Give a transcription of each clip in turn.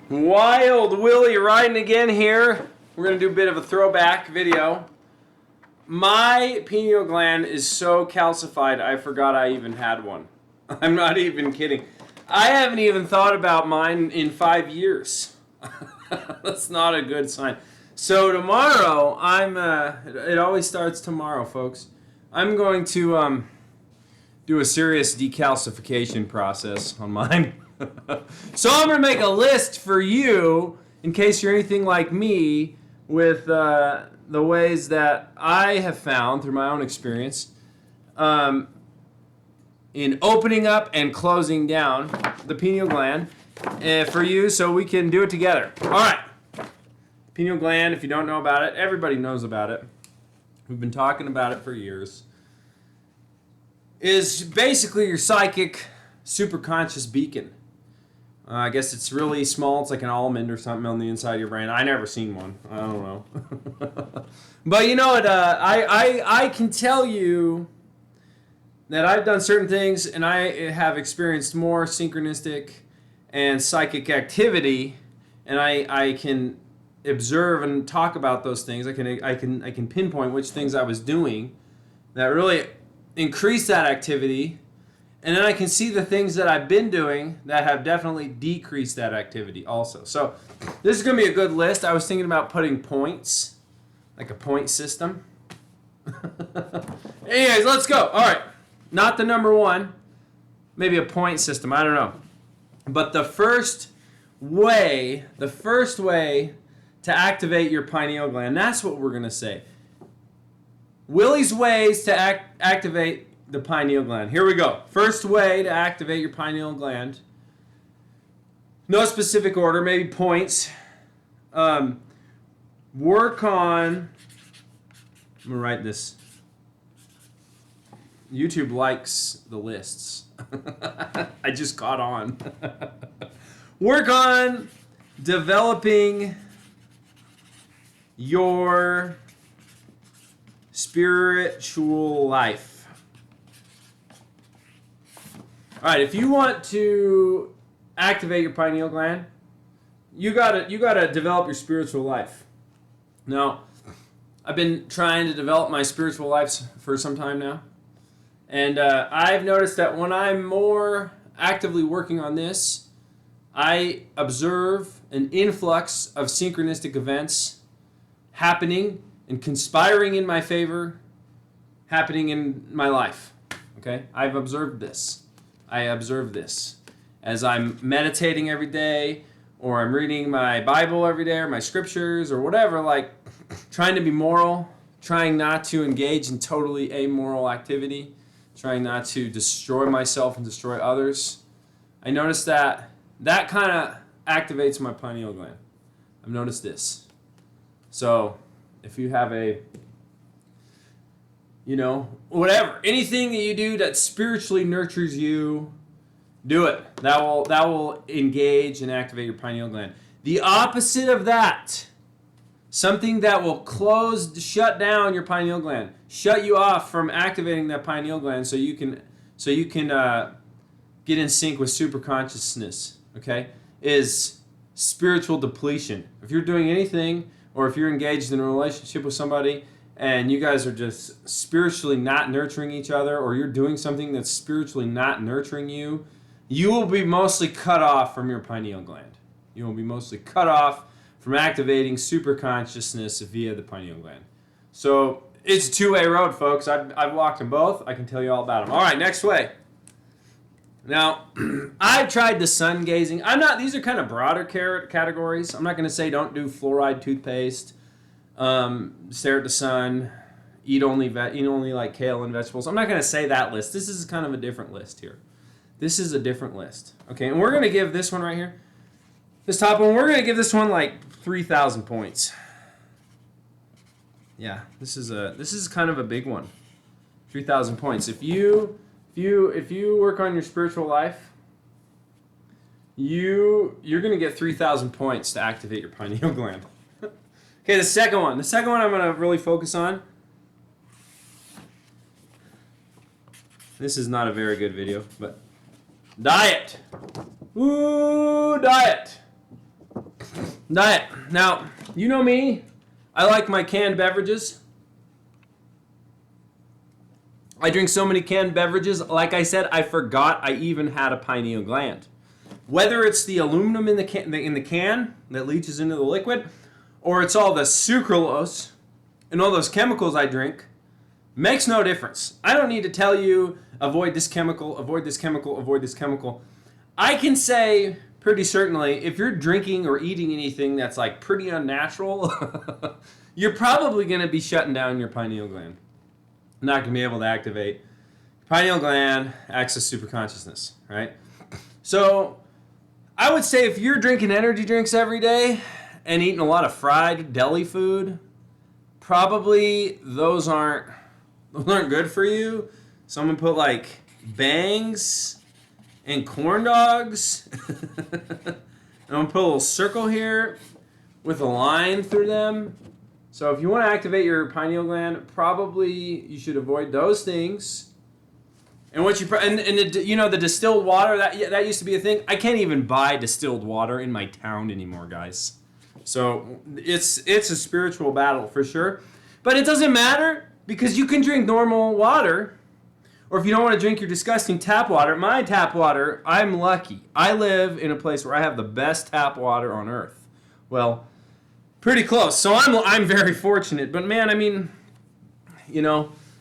Wild Willy riding again here. We're going to do a bit of a throwback video. My pineal gland is so calcified I forgot I even had one. I'm not even kidding. I haven't even thought about mine in 5 years. That's not a good sign. So tomorrow, it always starts tomorrow, folks. I'm going to do a serious decalcification process on mine. So I'm going to make a list for you in case you're anything like me with the ways that I have found through my own experience in opening up and closing down the pineal gland for you so we can do it together. All right. Pineal gland, if you don't know about it, everybody knows about it. We've been talking about it for years. Is basically your psychic superconscious beacon. I guess it's really small. It's like an almond or something on the inside of your brain. I never seen one. I don't know. But you know what? I can tell you that I've done certain things and I have experienced more synchronistic and psychic activity, and I can observe and talk about those things. I can pinpoint which things I was doing that really increased that activity. And then I can see the things that I've been doing that have definitely decreased that activity also. So this is going to be a good list. I was thinking about putting points, like a point system. Anyways, let's go. All right. Not the number one. Maybe a point system. I don't know. But the first way to activate your pineal gland, that's what we're going to say. Willy's ways to activate the pineal gland. Here we go. First way to activate your pineal gland. No specific order, maybe points. Work on. I'm gonna write this. YouTube likes the lists. I just caught on. Work on developing your spiritual life. All right, if you want to activate your pineal gland, you gotta develop your spiritual life. Now, I've been trying to develop my spiritual life for some time now, and I've noticed that when I'm more actively working on this, I observe an influx of synchronistic events happening and conspiring in my favor, happening in my life. Okay, I've observed this. I observe this as I'm meditating every day, or I'm reading my Bible every day, or my scriptures, or whatever, like trying to be moral, trying not to engage in totally amoral activity, trying not to destroy myself and destroy others. I noticed that kind of activates my pineal gland. I've noticed this. So if you have whatever, anything that you do that spiritually nurtures you, do it. That will engage and activate your pineal gland. The opposite of that, something that will shut down your pineal gland, shut you off from activating that pineal gland, so you can get in sync with superconsciousness. Okay, is spiritual depletion. If you're doing anything, or if you're engaged in a relationship with somebody, and you guys are just spiritually not nurturing each other, or you're doing something that's spiritually not nurturing you, you will be mostly cut off from your pineal gland. You will be mostly cut off from activating superconsciousness via the pineal gland. So it's a two-way road, folks. I've walked them both. I can tell you all about them. All right, next way. Now, I've tried the sun gazing. These are kind of broader categories. I'm not going to say don't do fluoride toothpaste. Stare at the sun, eat only like kale and vegetables. I'm not going to say that list. This is kind of a different list here. This is a different list. Okay, and we're going to give this one right here, this top one, we're going to give this one like 3,000 points. Yeah, this is kind of a big one. 3,000 points. If you work on your spiritual life, you're going to get 3,000 points to activate your pineal gland. Okay, the second one. The second one I'm going to really focus on. This is not a very good video, but diet. Ooh, diet. Diet. Now, you know me. I like my canned beverages. I drink so many canned beverages. Like I said, I forgot I even had a pineal gland. Whether it's the aluminum in the can that leaches into the liquid, or it's all the sucralose and all those chemicals I drink, makes no difference. I don't need to tell you, avoid this chemical, avoid this chemical, avoid this chemical. I can say pretty certainly, if you're drinking or eating anything that's like pretty unnatural, you're probably going to be shutting down your pineal gland. Not going to be able to activate. Pineal gland acts as superconsciousness, right? So I would say if you're drinking energy drinks every day and eating a lot of fried deli food, probably those aren't good for you. Someone put like bangs and corn dogs. I'm going to put a little circle here with a line through them. So if you want to activate your pineal gland, probably you should avoid those things. And what you the distilled water, that used to be a thing. I can't even buy distilled water in my town anymore, guys. So it's a spiritual battle for sure. But it doesn't matter because you can drink normal water. Or if you don't want to drink your disgusting tap water, my tap water, I'm lucky. I live in a place where I have the best tap water on earth. Well, pretty close. So I'm very fortunate. But man, I mean,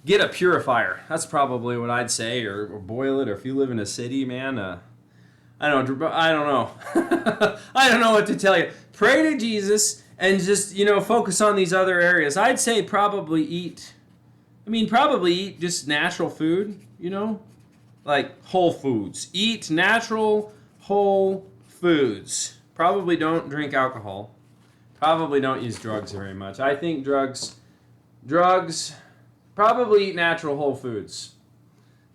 get a purifier. That's probably what I'd say, or boil it. Or if you live in a city, man, I don't know. I don't know what to tell you. Pray to Jesus and just focus on these other areas. I'd say probably eat just natural food. Like whole foods. Eat natural whole foods. Probably don't drink alcohol. Probably don't use drugs very much. I think drugs, probably eat natural whole foods.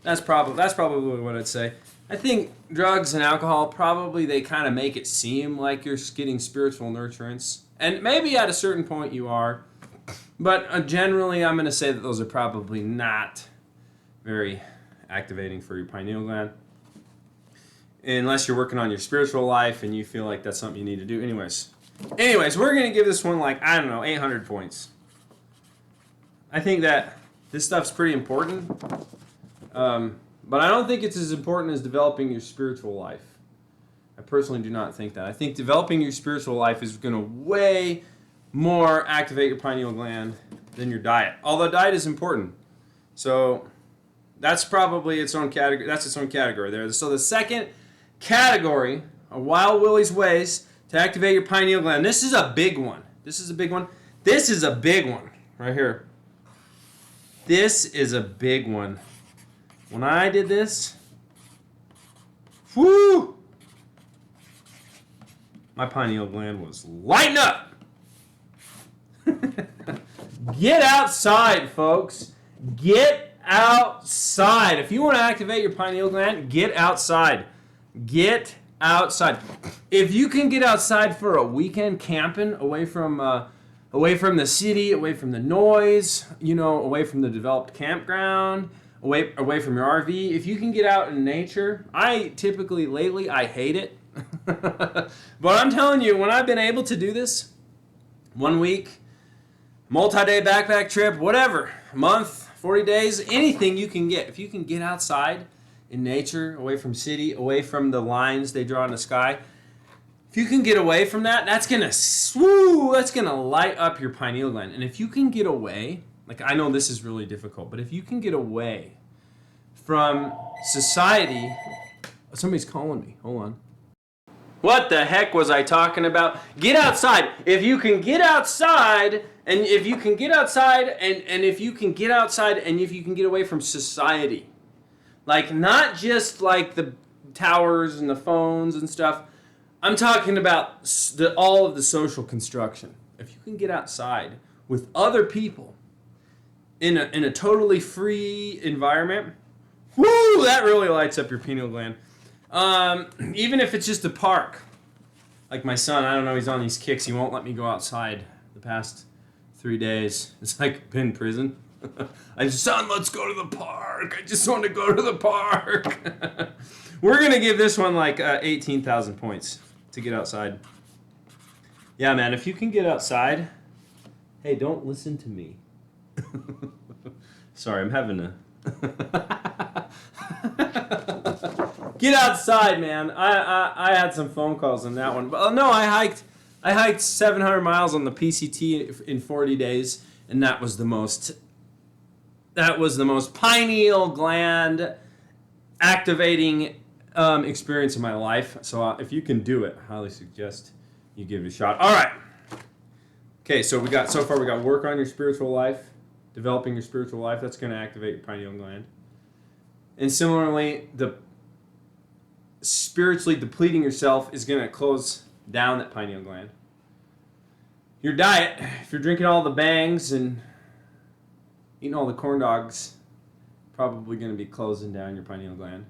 That's probably what I'd say. I think drugs and alcohol, probably they kind of make it seem like you're getting spiritual nurturance. And maybe at a certain point you are. But generally, I'm going to say that those are probably not very activating for your pineal gland. Unless you're working on your spiritual life and you feel like that's something you need to do. Anyways, we're going to give this one 800 points. I think that this stuff's pretty important. But I don't think it's as important as developing your spiritual life. I personally do not think that. I think developing your spiritual life is going to way more activate your pineal gland than your diet. Although diet is important. So that's probably its own category. That's its own category there. So the second category of Wild Willy's ways to activate your pineal gland. This is a big one. This is a big one right here. This is a big one. When I did this, whoo, my pineal gland was lighting up. Get outside, folks. Get outside. If you want to activate your pineal gland, get outside. Get outside. If you can get outside for a weekend camping away from the city, away from the noise, away from the developed campground, away from your RV, if you can get out in nature, lately I hate it. But I'm telling you, when I've been able to do this, 1 week, multi-day backpack trip, whatever, month, 40 days, anything you can get. If you can get outside in nature, away from city, away from the lines they draw in the sky, if you can get away from that, that's gonna light up your pineal gland. And if you can get away, I know this is really difficult, but if you can get away from society, somebody's calling me. Hold on. What the heck was I talking about? Get outside. If you can get outside, and if you can get outside, and if you can get outside, and if you can get away from society, not just the towers and the phones and stuff. I'm talking about all of the social construction. If you can get outside with other people in a totally free environment, whoo, that really lights up your pineal gland. Even if it's just a park. Like my son, I don't know, he's on these kicks. He won't let me go outside the past 3 days. It's like been in prison. Son, let's go to the park. I just want to go to the park. We're going to give this one 18,000 points to get outside. Yeah, man, if you can get outside, hey, don't listen to me. Sorry, I'm having a... Get outside, man. I had some phone calls on that one. But no, I hiked 700 miles on the PCT in 40 days, and that was the most pineal gland activating experience of my life. So if you can do it, I highly suggest you give it a shot. All right. Okay, so we got work on your spiritual life, developing your spiritual life. That's going to activate your pineal gland. And similarly, the spiritually depleting yourself is going to close down that pineal gland. Your diet, if you're drinking all the bangs and eating all the corn dogs, probably going to be closing down your pineal gland.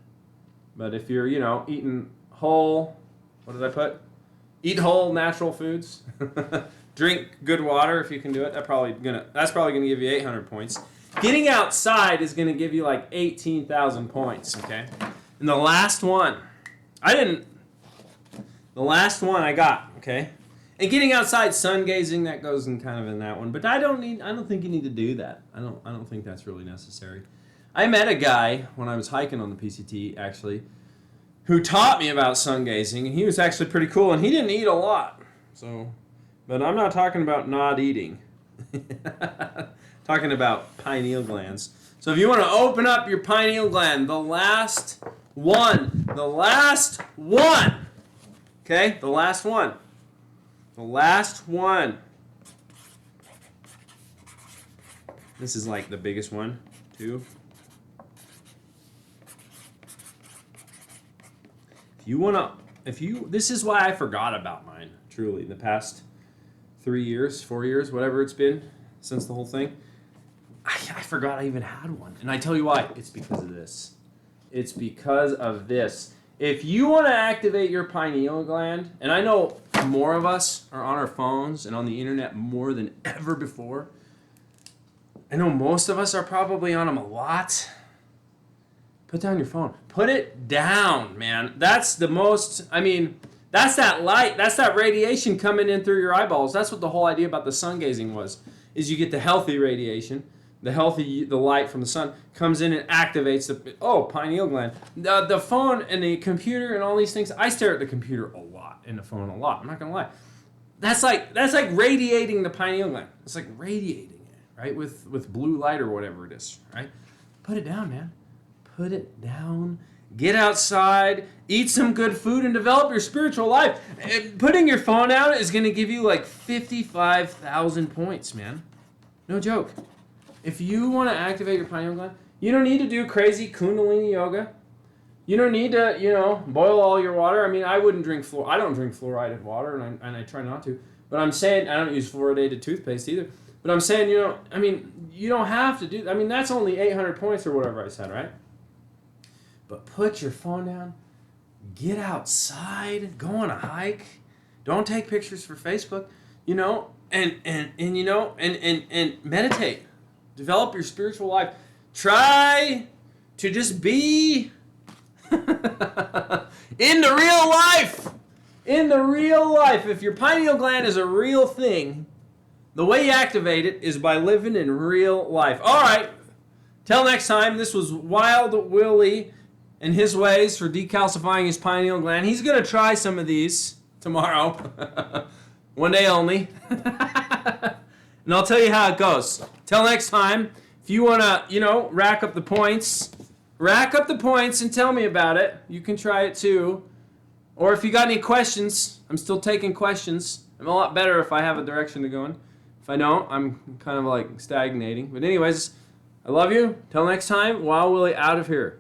But if you're, eating whole, what did I put? Eat whole natural foods. Drink good water if you can do it. That's probably gonna give you 800 points. Getting outside is gonna give you like 18,000 points. Okay. And the last one I got. Okay. And getting outside, sun gazing, that goes in kind of in that one. But I don't think you need to do that. I don't think that's really necessary. I met a guy when I was hiking on the PCT actually, who taught me about sun gazing, and he was actually pretty cool, and he didn't eat a lot. So, but I'm not talking about not eating. Talking about pineal glands. So if you want to open up your pineal gland, the last one. Okay, the last one. This is like the biggest one, too. This is why I forgot about mine, truly, in the past 3 years, 4 years, whatever it's been since the whole thing. I forgot I even had one. And I tell you why. It's because of this. It's because of this. If you want to activate your pineal gland, and I know more of us are on our phones and on the internet more than ever before. I know most of us are probably on them a lot. Put down your phone. Put it down, man. That's the most, that's that light, that's that radiation coming in through your eyeballs. That's what the whole idea about the sun gazing was, is you get the healthy radiation, the light from the sun comes in and activates the pineal gland. The phone and the computer and all these things, I stare at the computer a lot and the phone a lot. I'm not going to lie. That's like radiating the pineal gland. It's like radiating it, right? With blue light or whatever it is, right? Put it down, man. Put it down. Get outside. Eat some good food and develop your spiritual life. Putting your phone out is going to give you like 55,000 points, man. No joke. If you want to activate your pineal gland, you don't need to do crazy Kundalini yoga. You don't need to, boil all your water. I wouldn't drink I don't drink fluoridated water, and I try not to. But I'm saying I don't use fluoridated toothpaste either. But I'm saying, you don't have to do. That's only 800 points or whatever I said, right? But put your phone down, get outside, go on a hike. Don't take pictures for Facebook, and meditate. Develop your spiritual life. Try to just be in the real life. In the real life. If your pineal gland is a real thing, the way you activate it is by living in real life. All right. Till next time, this was Wild Willy and his ways for decalcifying his pineal gland. He's going to try some of these tomorrow. One day only. And I'll tell you how it goes. Till next time, if you want to, rack up the points and tell me about it. You can try it too. Or if you got any questions, I'm still taking questions. I'm a lot better if I have a direction to go in. If I don't, I'm kind of like stagnating. But anyways, I love you. Till next time, Wild Willy out of here.